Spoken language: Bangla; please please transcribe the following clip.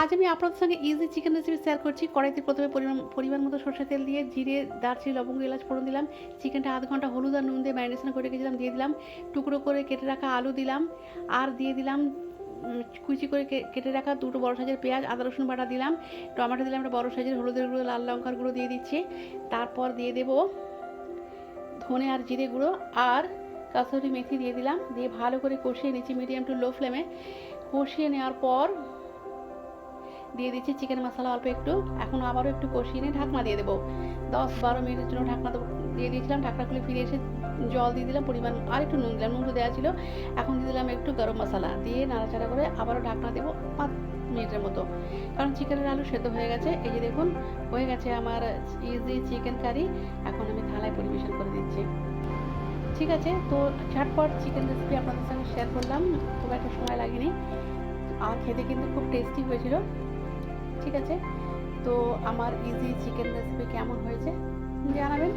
আজ আমি আপনাদের সঙ্গে ইজি চিকেন রেসিপি শেয়ার করছি। কড়াইতে প্রথমে পরিমাণ মতো সরষের তেল দিয়ে জিরে, দারচিনি, লবঙ্গ, এলাচ ফোড়ন দিলাম। চিকেনটা আধ ঘন্টা হলুদ আর নুন দিয়ে ম্যারিনেশন করে রেখেছিলাম, দিয়ে দিলাম। টুকরো করে কেটে রাখা আলু দিলাম, আর দিয়ে দিলাম কুচি করে কেটে রাখা দুটো বড় সাইজের পেঁয়াজ, আদা রসুন বাটা দিলাম, টমেটো দিলাম একটা বড় সাইজের, হলুদের গুঁড়ো, লাল লঙ্কার গুঁড়ো দিয়ে দিচ্ছি। তারপর দিয়ে দেবো ধনে আর জিরে গুঁড়ো আর কাসুরি মেথি দিয়ে দিলাম, দিয়ে ভালো করে কষিয়ে নিচ্ছি মিডিয়াম টু লো ফ্লেমে। কষিয়ে নেওয়ার পর দিয়ে দিচ্ছি চিকেন মশলা অল্প একটু। এখন আবারও একটু কষিয়ে নিয়ে ঢাকনা দিয়ে দেবো। 10-12 মিনিটের জন্য ঢাকনা দিয়ে দিয়েছিলাম। ঢাকনা খুলে ফিরে এসে জল দিয়ে দিলাম পরিমাণ, আর একটু নুন দিলাম, নুনটা দেওয়া ছিল। এখন দিয়ে দিলাম একটু গরম মশলা, দিয়ে নাড়াচাড়া করে আবারও ঢাকনা দেবো 5 মিনিটের মতো, কারণ চিকেনের আলু সেদ্ধ হয়ে গেছে। এই যে দেখুন, হয়ে গেছে আমার ইজি চিকেন কারি। এখন আমি থালায় পরিবেশন করে দিচ্ছি। ঠিক আছে, তো ঝটপট চিকেন রেসিপি আপনাদের সঙ্গে শেয়ার করলাম, খুব একটা সময় লাগেনি, আর খেতে কিন্তু খুব টেস্টি হয়েছিল। ঠিক আছে, তো আমার ইজি চিকেন রেসিপি কেমন হয়েছে জানাবেন।